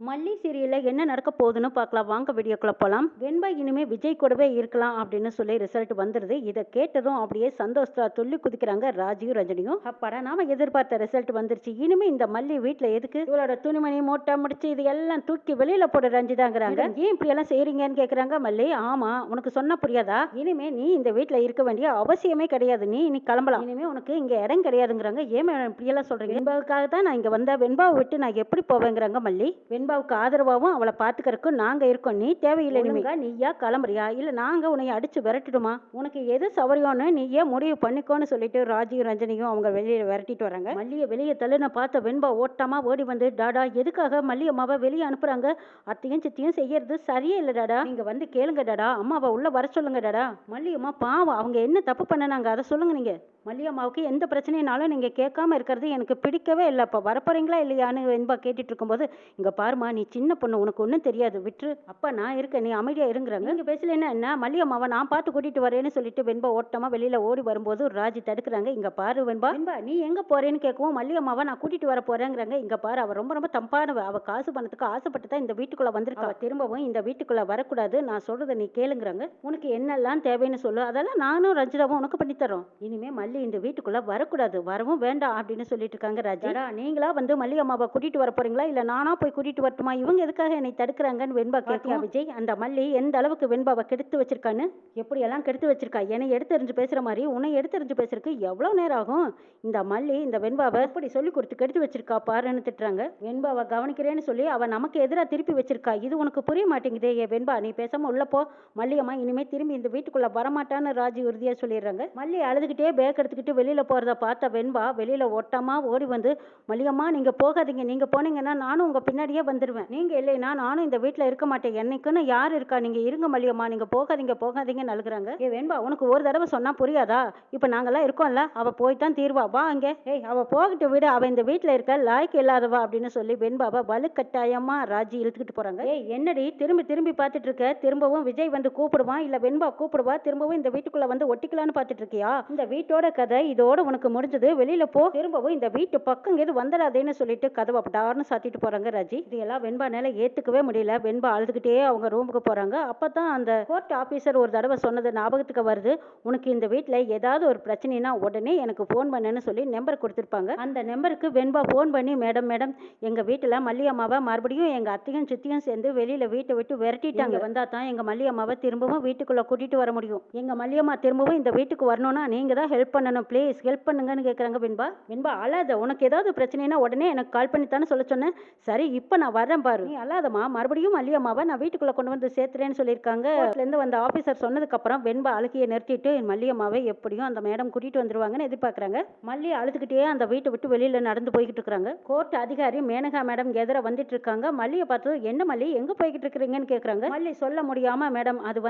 மல்லி சீரியல்ல என்ன நடக்க போகுதுன்னு பார்க்கலாம் வாங்க வீடியோக்குள்ள போலாம். வெண்பா இனிமே விஜய் கூடவே இருக்கலாம் அப்படின்னு சொல்லி ரிசல்ட் வந்துருது. இதை கேட்டதும் அப்படியே சந்தோஷத்துல துள்ளி குதிக்கிறாங்க ராஜியும் ரஜினியும். அப்பாடா நாம எதிர்பார்த்த ரிசல்ட் வந்துருச்சு. இனிமே இந்த மல்லி வீட்டுல எதுக்கு இவளோட துணிமணி மூட்டை முடிச்சு இது எல்லாம் தூக்கி வெளியில போட ரஞ்சிதாங்கிறாங்க. ஏன் இப்படி எல்லாம் செய்றீங்கன்னு கேக்குறாங்க மல்லி. ஆமா உனக்கு சொன்னா புரியாதா, இனிமே நீ இந்த வீட்டுல இருக்க வேண்டிய அவசியமே கிடையாது, நீ கிளம்பலாம், இனிமே உனக்கு இங்க இடம் கிடையாதுங்கிறாங்க. ஏன் இப்படி எல்லாம் சொல்றீங்க, வெண்பாவுக்காக தான் நான் இங்க வந்த, வெண்பாவை விட்டு நான் எப்படி போவேங்கிறாங்க மல்லி. வெண்பாவுக்கு ஆதரவாகவும் அவளை பார்த்துக்கறதுக்கும் நாங்க இருக்கோம், நீ தேவையில்லை, நீயா கிளம்புறியா இல்ல நாங்க உன்னை அடிச்சு விரட்டிடுமா, உனக்கு எது சௌரியம்னு நீயே முடிவு பண்ணிக்கோன்னு சொல்லிட்டு ராஜியும் ரஞ்சனியும் அவங்க வெளியே விரட்டிட்டு வராங்க. மல்லியை வெளியே தள்ளுன பார்த்த வெண்பா ஓட்டமா ஓடி வந்து, டாடா எதுக்காக மல்லி அம்மாவை வெளியே அனுப்புறாங்க, அத்தையும் சித்தியும் செய்யறது சரியே இல்லை டாடா, நீங்க வந்து கேளுங்க டாடா, அம்மாவை உள்ள வர சொல்லுங்க டாடா. மல்லி அம்மா பாவம், அவங்க என்ன தப்பு பண்ணனாங்க அதை சொல்லுங்க, நீங்க மல்லி அம்மாவுக்கு எந்த பிரச்சனைனாலும் நீங்க கேட்காம இருக்கிறது எனக்கு பிடிக்கவே இல்லை, இப்போ வரப்போறீங்களா இல்லையான்னு வெண்பா கேட்டுட்டு இருக்கும்போது, இங்க பாருமா நீ சின்ன பொண்ணு, உனக்கு ஒன்றும் தெரியாது, விட்டுரு, அப்பா நான் இருக்கேன், நீ அமைதியா இருங்கிறாங்க. நீங்க பேசலன்னா என்ன, மல்லி அம்மாவை நான் பார்த்து கூட்டிட்டு வரேன்னு சொல்லிட்டு வெண்பா ஓட்டமா வெளியில ஓடி வரும்போது ராஜி தடுக்கிறாங்க. இங்க பாரு வெண்பா, நீ எங்க போறேன்னு கேட்கவும் மல்லி அம்மாவை நான் கூட்டிட்டு வர போறேங்கிறாங்க. இங்க பாரு அவ ரொம்ப ரொம்ப தப்பானவ, அவ காசு பணத்துக்கு ஆசைப்பட்டு தான் இந்த வீட்டுக்குள்ள வந்திருக்கா, திரும்பவும் இந்த வீட்டுக்குள்ள வரக்கூடாது, நான் சொல்றதை நீ கேளுங்கிறாங்க. உனக்கு என்னெல்லாம் தேவைன்னு சொல்லு, அதெல்லாம் நானும் ரஞ்சிதாவும் உனக்கு பண்ணி தரோம், இனிமே மல்லி இந்த வீட்டுக்குள்ள வரக்கூடாது, வரவும் வேண்டாம் அப்படின்னு சொல்லிட்டு இருக்காங்க. ராஜா நீங்களா வந்து மல்லி அம்மாவை கூட்டிட்டு வர போறீங்களா இல்ல நானா போய் கூட்டிட்டு வரட்டுமா, இவங்க எதுக்காக என்னை தடுக்கிறாங்கன்னு வெண்பா கேட்டியா விஜய். அந்த மல்லி எந்த அளவுக்கு வெண்பாவை கெடுத்து வச்சிருக்கான்னு, எப்படி எல்லாம் கெடுத்து வச்சிருக்கா, என்னை எடுத்தறிஞ்சு பேசுற மாதிரி உன்னை எடுத்தறிஞ்சு பேசுறதுக்கு எவ்வளவு நேரம் ஆகும், இந்த மல்லி இந்த வெண்பாவை எப்படி சொல்லி கொடுத்து கெடுத்து வச்சிருக்கா பாருன்னு திட்டுறாங்க. வெண்பாவை கவனிக்கிறேன்னு சொல்லி அவ நமக்கு எதிராக திருப்பி வச்சிருக்கா, இது உனக்கு புரிய மாட்டேங்குதே, ஏ வெண்பா நீ பேசாம உள்ள போ, மல்லியம்மா இனிமே திரும்பி இந்த வீட்டுக்குள்ள வரமாட்டான்னு ராஜி உறுதியா சொல்லிடுறாங்க. மல்லி அழுதுகிட்டே பேக் எடுத்துக்கிட்டு வெளியில போறத பார்த்த வெண்பா வெளியில ஓட்டமா ஓடி வந்து, மல்லியம்மா நீங்க போகாதீங்க, நீங்க போனீங்கன்னா நானும் உங்க பின்னாடியே வந்துடுவேன், நீங்க இல்லைன்னா நானும் இந்த வீட்டுல இருக்க மாட்டேன், என்னைக்குன்னு யாரு இருக்கா, நீங்க இருங்க மல்லியம்மா, நீங்க போகாதீங்க போகாதீங்கன்னு அழுகுறாங்க. ஏ வெண்பா உனக்கு ஒரு தடவை சொன்னா புரியாதா, இப்ப நாங்கெல்லாம் இருக்கோம்ல, அவ போய்தான் தீர்வா, வா அங்க, ஏய் அவ போகிட்டு விட, அவ இந்த வீட்டுல இருக்க லாய்க்கு இல்லாதவா அப்படின்னு சொல்லி வெண்பாவை வலுக்கட்டாயமா ராஜி இழுத்துக்கிட்டு போறாங்க. ஏய் என்னடி திரும்பி திரும்பி பார்த்துட்டு இருக்க, திரும்பவும் விஜய் வந்து கூப்பிடுவான் இல்ல வெண்பா கூப்பிடுவா, திரும்பவும் இந்த வீட்டுக்குள்ள வந்து ஒட்டிக்கலான்னு பார்த்துட்டு இருக்கியா, இந்த வீட்டோட கதை இதோட உனக்கு முடிஞ்சது, வெளியில போ, திரும்பவும் இந்த வீட்டு பக்கம் எது வந்துடாதேன்னு சொல்லிட்டு கதவை டார்னு சாத்திட்டு போறாங்க ராஜி. இதெல்லாம் வெண்பானால ஏத்துக்கவே முடியல. வெண்பா அழுதுகிட்டே அவங்க ரூமுக்கு போறாங்க. அப்பதான் அந்த கோர்ட் ஆபீசர் ஒரு தடவை சொன்னது ஞாபகத்துக்கு வருது, உனக்கு இந்த வீட்டுல ஏதாவது ஒரு பிரச்சனைனா உடனே எனக்கு போன் பண்ணுன்னு சொல்லி நம்பர் கொடுத்திருப்பாங்க. அந்த நம்பருக்கு வெண்பா போன் பண்ணி, மேடம் மேடம் எங்க வீட்டுல மல்லி அம்மாவை மறுபடியும் எங்க அத்தையும் சித்தியும் சேர்ந்து வெளியில வீட்டை விட்டு விரட்டிட்டாங்க, வந்தா தான் எங்க மல்லி அம்மாவை திரும்பவும் வீட்டுக்குள்ள கூட்டிட்டு வர முடியும், எங்க மல்லி அம்மா திரும்பவும் இந்த வீட்டுக்கு வரணும்னா நீங்க தான் ஹெல்ப் பண்ணணும், ப்ளீஸ் ஹெல்ப் பண்ணுங்கன்னு கேட்குறாங்க. வெண்பா வெண்பா அழாத, உனக்கு ஏதாவது பிரச்சனைனா உடனே எனக்கு கால் பண்ணித்தானே சொல்ல சொன்னேன், சரி இப்போ நான் வரேன் பாரு, நீ அழாதம்மா, மறுபடியும் மல்லி அம்மாவை நான் வீட்டுக்குள்ள கொண்டு வந்து சேர்த்துறேன்னு சொல்லியிருக்காங்க. இருந்து வந்த ஆஃபீஸர் சொன்னதுக்கு அப்புறம் வெண்பா அழுகையை நிறுத்திட்டு மல்லி அம்மாவை எப்படியும் அந்த மேடம் கூட்டிட்டு வந்துருவாங்கன்னு எதிர்பார்க்குறாங்க. மல்லி அழுதுகிட்டே அந்த வீட்டை விட்டு வெளியில நடந்து போய்கிட்டு இருக்காங்க. கோர்ட் அதிகாரி மேனகா மேடம் எதிர வந்துட்டு இருக்காங்க. மல்லியை பார்த்து என்ன மல்லி எங்க போய்கிட்டு இருக்கிறீங்கன்னு கேட்குறாங்க. மல்லி சொல்ல முடியாம, மேடம் அது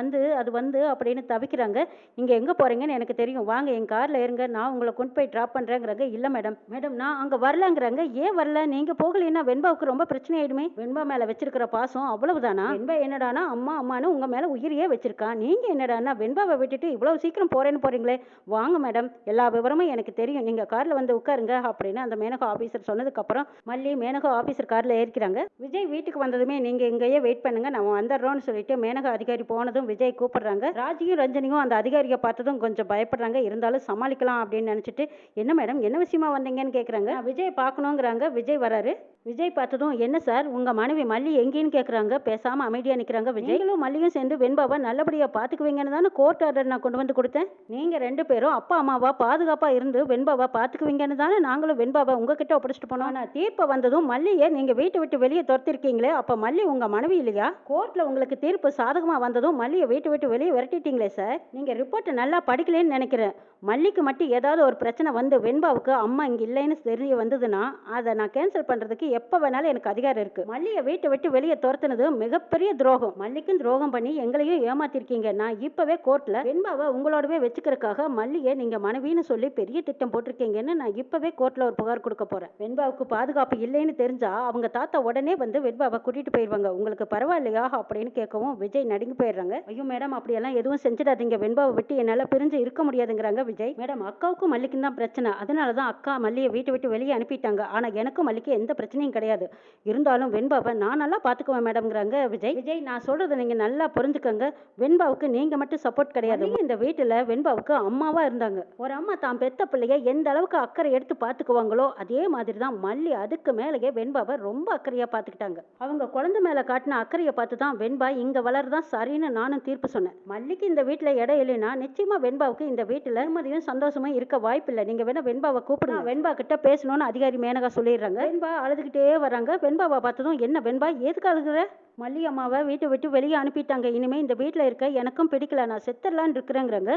வந்து அப்படின்னு தவிக்கிறாங்க. நீங்க எங்க போறீங்கன்னு எனக்கு தெரியும், வாங்க என் கார்ல இருங்க, நான் உங்களை கொண்டு போய் டிராப் பண்றேங்கிறாங்க. இல்ல மேடம் மேடம் நான் அங்க வரலங்கிறாங்க. ஏன் வரல, நீங்க போகலைன்னா வெண்பாவுக்கு ரொம்ப பிரச்சனை ஆயிடுமே, வெண்பா மேல வச்சிருக்கிற பாசம் அவ்வளவுதானா, வெண்பா என்னடானா அம்மா அம்மானு உங்க மேல உயிரியே வச்சிருக்கான், நீங்க என்னடானா வெண்பாவை விட்டுட்டு இவ்வளவு சீக்கிரம் போறேன்னு போறீங்களே, வாங்க மேடம் எல்லா விவரமும் எனக்கு தெரியும், நீங்க கார்ல வந்து உட்காருங்க அப்படின்னு அந்த மேனகா ஆபீசர் சொன்னதுக்கு அப்புறம் மல்லி மேனகா ஆபீசர் கார்ல ஏறிக்கிறாங்க. விஜய் வீட்டுக்கு வந்ததுமே நீங்க இங்கேயே வெயிட் பண்ணுங்க, நம்ம வந்துடுறோம்னு சொல்லிட்டு மேனகா அதிகாரி போனதும் விஜய் கூப்பிடுறாங்க. ராஜியும் ரஞ்சனியும் அந்த அதிகாரியை பார்த்ததும் கொஞ்சம் பயப்படுறாங்க, இருந்தாலும் சமாளிக்கலாம் அப்படின்னு நினைச்சிட்டு, என்ன மேடம் என்ன விஷயமா வந்தீங்கன்னு கேட்குறாங்க. விஜய் பார்க்கணுங்கிறாங்க. விஜய் வராரு. விஜய் பார்த்ததும், என்ன சார் உங்க மனைவி மல்லி எங்கேன்னு கேட்குறாங்க. பேசாம அமைதியா நிற்கிறாங்க. விஜய்களும் மல்லியும் சேர்ந்து வெண்பாவை நல்லபடியா பார்த்துக்குவீங்கன்னு தானே கோர்ட் ஆர்டர் நான் கொண்டு வந்து கொடுத்தேன், நீங்க ரெண்டு பேரும் அப்பா அம்மாவா பாதுகாப்பா இருந்து வெண்பாவை பார்த்துக்குவீங்கன்னு தானே நாங்களும் வெண்பாவை உங்ககிட்ட ஒப்படைச்சிட்டு போனோம். ஆனால் தீர்ப்பு வந்ததும் மல்லியை நீங்க வீட்டை விட்டு வெளியே துரத்திருக்கீங்களே, அப்ப மல்லி உங்க மனைவி இல்லையா, கோர்ட்ல உங்களுக்கு தீர்ப்பு சாதகமா வந்ததும் மல்லியை வீட்டை விட்டு வெளியே விரட்டிட்டீங்களே சார், நீங்க ரிப்போர்ட் நல்லா படிக்கலன்னு நினைக்கிறேன், மல்லிக்கு மட்டும் ஏதாவது ஒரு பிரச்சனை வந்து வெண்பாவுக்கு அம்மா இங்க இல்லைன்னு தெரிய வந்ததுன்னா அதை நான் கேன்சல் பண்றதுக்கு எப்ப வேணாலும் எனக்கு அதிகாரம் இருக்கு, மல்லியை வீட்டை விட்டு வெளியே துரத்துனது மிகப்பெரிய துரோகம், மல்லிக்கும் துரோகம் பண்ணி எங்களையும் ஏமாத்திருக்கீங்க, நான் இப்பவே கோர்ட்ல வெண்பாவை உங்களோடவே வச்சுக்கிறதுக்காக மல்லியை நீங்க மனைவின்னு சொல்லி பெரிய திட்டம் போட்டிருக்கீங்கன்னு நான் இப்பவே கோர்ட்ல ஒரு புகார் கொடுக்க போறேன், வெண்பாவுக்கு பாதுகாப்பு இல்லைன்னு தெரிஞ்சா அவங்க தாத்தா உடனே வந்து வெண்பாவை கூட்டிட்டு போயிடுவாங்க, உங்களுக்கு பரவாயில்லையா அப்படின்னு கேட்கவும் விஜய் நடுங்கி போயிடுறாங்க. ஐயோ மேடம் அப்படியெல்லாம் எதுவும் செஞ்சிடாதீங்க, வெண்பாவை விட்டு என்னால பிரிஞ்சு இருக்க முடியாதுங்கிறாங்க விஜய். மேடம் அக்காவுக்கும் மல்லிக்கும் தான் பிரச்சனை, அதனாலதான் அக்கா மல்லியை வீட்டை விட்டு வெளியே அனுப்பிட்டாங்க, ஆனா எனக்கும் மல்லிக்கு எந்த பிரச்சனையும் கிடையாது, இருந்தாலும் இருந்தாலும் வெண்பாவை நான் நல்லா பார்த்துக்குவேன் மேடம்ங்கிறாங்க விஜய். விஜய், நான் சொல்றதை நீங்க நல்லா புரிஞ்சுக்கங்க. வெண்பாவுக்கு நீங்க மட்டும் சப்போர்ட் கிடையாது. இந்த வீட்டுல வெண்பாவுக்கு அம்மாவா இருந்தாங்க. ஒரு அம்மா தான் பெத்த பிள்ளைய எந்த அளவுக்கு அக்கறை எடுத்து பார்த்துக்குவாங்களோ அதே மாதிரி தான் மல்லி அதுக்கு மேலேயே வெண்பாவை ரொம்ப அக்கறையா பார்த்துக்கிட்டாங்க. அவங்க குழந்தை மேல காட்டின அக்கறையை பார்த்து தான் வெண்பா இங்க வளர்தான் சரின்னு நானும் தீர்ப்பு சொன்னேன். மல்லிக்கு இந்த வீட்டுல இடம் இல்லைன்னா நிச்சயமா வெண்பாவுக்கு இந்த வீட்டுல நிம்மதியும் சந்தோஷமும் இருக்க வாய்ப்பில்லை. நீங்க வேணா வெண்பாவை கூப்பிடுங்க. வெண்பா கிட்ட பேசணும்னு அதிகாரி மேனகா சொல்லிடுறாங்க. வெண்பா அழுதுகிட்டே வராங்க. வெண்பாவை பார்த்ததும், என்ன வெண்பா, எதுக்கு அழுகுற? மல்லி அம்மாவை வீட்டை விட்டு வெளியே அனுப்பிட்டாங்க. இனிமே இந்த வீட்டில் இருக்க எனக்கும் பிடிக்கல, நான் செத்துடலான்னு இருக்கிறேங்கிறாங்க.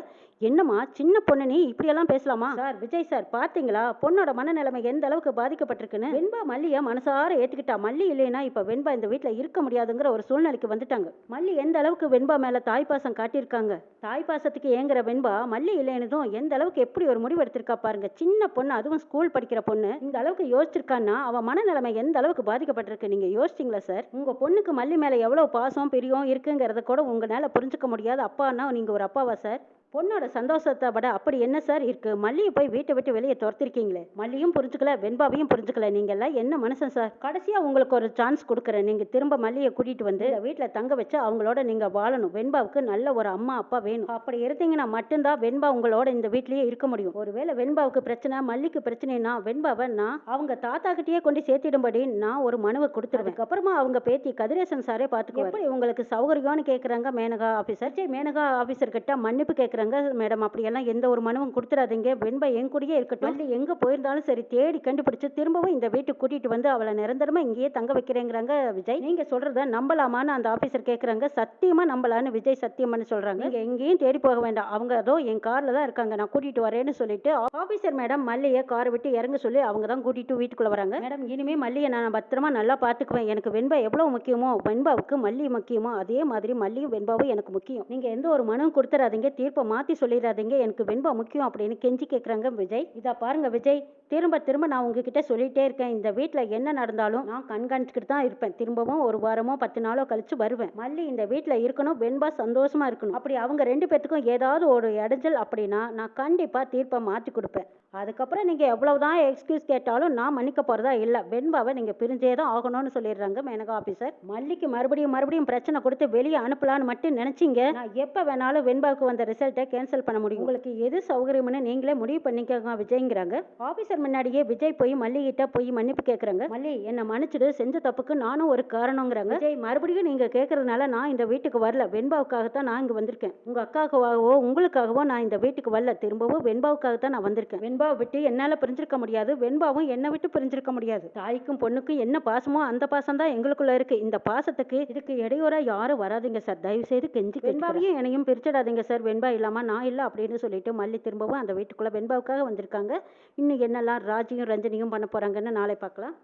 என்னம்மா சின்ன பொண்ணு, நீ இப்படியெல்லாம் பேசலாமா? சார், விஜய் சார், பார்த்தீங்களா பொண்ணோட மனநிலைமை எந்த அளவுக்கு பாதிக்கப்பட்டிருக்குன்னு? வெண்பா மல்லியை மனசார ஏற்றுக்கிட்டா. மல்லி இல்லைன்னா இப்போ வெண்பா இந்த வீட்டில் இருக்க முடியாதுங்கிற ஒரு சூழ்நிலைக்கு வந்துட்டாங்க. மல்லி எந்த அளவுக்கு வெண்பா மேலே தாய்ப்பாசம் காட்டியிருக்காங்க. தாய்ப்பாசத்துக்கு ஏங்குற வெண்பா மல்லி இல்லைன்னதும் எந்த அளவுக்கு எப்படி ஒரு முடிவு எடுத்திருக்கா பாருங்க. சின்ன பொண்ணு, அதுவும் ஸ்கூல் படிக்கிற பொண்ணு, இந்த அளவுக்கு யோசிச்சிருக்கான்னா அவன் மனநிலைமை எந்த அளவுக்கு பாதிக்கப்பட்டிருக்கு நீங்க யோசிச்சிங்களா சார்? உங்க பொண்ணுக்கு மல்லி மேல எவ்வளவு பாசம் பிரியம் இருக்குங்கிறத கூட உங்களால புரிஞ்சுக்க முடியாது. அப்பான்னா நீங்க ஒரு அப்பாவா சார்? பொண்ணோட சந்தோஷத்தை விட அப்படி என்ன சார் இருக்கு? மல்லியை போய் வீட்டை விட்டு வெளியே துரத்திருக்கீங்களே. மல்லியும் புரிஞ்சுக்கல, வெண்பாவையும் புரிஞ்சுக்கல. நீங்க எல்லாம் என்ன மனுஷன் சார்? கடைசியா உங்களுக்கு ஒரு சான்ஸ் கொடுக்குறேன். நீங்க திரும்ப மல்லியை கூட்டிட்டு வந்து வீட்டுல தங்க வச்சு அவங்களோட நீங்க வாழணும். வெண்பாவுக்கு நல்ல ஒரு அம்மா அப்பா வேணும். அப்படி இருந்தீங்கன்னா மட்டும்தான் வெண்பா உங்களோட இந்த வீட்லயே இருக்க முடியும். ஒருவேளை வெண்பாவுக்கு பிரச்சனை, மல்லிக்கு பிரச்சனைனா வெண்பாவை நான் அவங்க தாத்தா கிட்டயே கொண்டு சேர்த்திடும்படி நான் ஒரு மனுவை கொடுத்துருவேன். அதுக்கப்புறமா அவங்க பேத்தி கதிரேசன் சாரே பார்த்துக்குவாரு. எப்படி உங்களுக்கு சௌகரியம்னு கேட்குறாங்க மேனகா ஆபீசர். மேனகா ஆபீசர் கிட்ட மன்னிப்பு கேட்குறாங்க. மேடம், அப்படியெல்லாம் எந்த ஒரு மனுவும் கொடுத்துடாதீங்க. வெண்பா என் கூடயே இருக்கட்டும். மல்லி எங்க போயிருந்தாலும் சரி தேடி கண்டுபிடிச்சு திரும்பவும் இந்த வீட்டுக்கு கூட்டிட்டு வந்து அவளை நிரந்தரமா இங்கேயே தங்க வைக்கிறேங்கிறாங்க விஜய். நீங்க சொல்றத நம்பலாமான்னு அந்த ஆபீசர் கேட்கறாங்க. சத்தியமா நம்பலான்னு விஜய் சத்தியம்னு சொல்றாங்க. நீங்க எங்கேயும் தேடி போக வேண்டாம், அவங்க அதோ என் கார்ல தான் இருக்காங்க, நான் கூட்டிட்டு வரேன்னு சொல்லிட்டு ஆபீசர் மேடம் மல்லியை காரை விட்டு இறங்க சொல்லி அவங்க தான் கூட்டிட்டு வீட்டுக்குள்ள வராங்க. மேடம், இனிமே மல்லியை நான் பத்திரமா நல்லா பாத்துக்குவேன். எனக்கு வெண்பா எவ்வளவு முக்கியமோ வெண்பாவுக்கு மல்லி முக்கியமோ அதே மாதிரி மல்லியும் வெண்பாவும் எனக்கு முக்கியம். நீங்க எந்த ஒரு மனுவும் கொடுத்துறாதீங்க, தீர்ப்பை மாத்தி சொல்லிடாதீங்க, எனக்கு வெண்பா முக்கியம் அப்படின்னு கெஞ்சி கேட்குறாங்க விஜய். இதா பாருங்க விஜய், திரும்ப திரும்ப நான் உங்ககிட்ட சொல்லிட்டே இருக்கேன். இந்த வீட்டில் என்ன நடந்தாலும் நான் கண்காணிச்சுக்கிட்டு தான் இருப்பேன். திரும்பவும் ஒரு வாரமோ 10 நாளோ கழிச்சு வருவேன். மல்லி இந்த வீட்டில் இருக்கணும், வெண்பா சந்தோஷமா இருக்கணும். அப்படி அவங்க 2 பேத்துக்கும் ஏதாவது ஒரு இடைஞ்சல் அப்படின்னா நான் கண்டிப்பா தீர்ப்பை மாற்றி கொடுப்பேன். அதுக்கப்புறம் நீங்க எவ்வளவுதான் எக்ஸ்கியூஸ் கேட்டாலும் நான் மன்னிக்க போறதா இல்லை. வெண்பாவை நீங்க பிரிஞ்சே தான் ஆகணும்னு சொல்லிடுறாங்க மேனகா ஆபீசர். மல்லிக்கு மறுபடியும் பிரச்சனை கொடுத்து வெளியே அனுப்பலான்னு மட்டும் நினைச்சீங்க. நான் எப்ப வேணாலும் வெண்பாவுக்கு வந்த ரிசல்ட்டை கேன்சல் பண்ண முடியும். உங்களுக்கு எது சௌகரியம்னு நீங்களே முடிவு பண்ணிக்கோங்க விஜய்ங்கிறாங்க. ஆபீசர் முன்னாடியே விஜய் போய் மல்லி கிட்ட போய் மன்னிப்பு கேட்கறாங்க. மல்லி, என்ன மன்னிச்சிடு, செஞ்ச தப்புக்கு நானும் ஒரு காரணங்கிறாங்க. விஜய், மறுபடியும் நீங்க கேட்கறதுனால நான் இந்த வீட்டுக்கு வரல. வெண்பாவுக்காகத்தான் நான் இங்க வந்திருக்கேன். உங்க அக்காவுக்காகவோ உங்களுக்காகவோ நான் இந்த வீட்டுக்கு வரல. திரும்பவும் வெண்பாவுக்காகத்தான் நான் வந்திருக்கேன். வெண்பாவை விட்டு என்னால பிரிஞ்சிருக்க முடியாது, வெண்பாவும் என்னை விட்டு பிரிஞ்சிருக்க முடியாது. தாய்க்கும் பொண்ணுக்கும் என்ன பாசமோ அந்த பாசம் தான் எங்களுக்குள்ள இருக்கு. இந்த பாசத்துக்கு இதுக்கு இடையூறா யாரும் வராதிங்க சார், தயவு செய்து கெஞ்சி. வெண்பாவையும் என்னையும் பிரிச்சிடாதீங்க சார், வெண்பா இல்லாம நான் இல்லை அப்படின்னு சொல்லிட்டு மல்லி திரும்பவும் அந்த வீட்டுக்குள்ள வெண்பாவுக்காக வந்திருக்காங்க. இன்னும் என்னெல்லாம் ராஜியும் ரஞ்சனியும் பண்ண போறாங்கன்னு நாளை பார்க்கலாம்.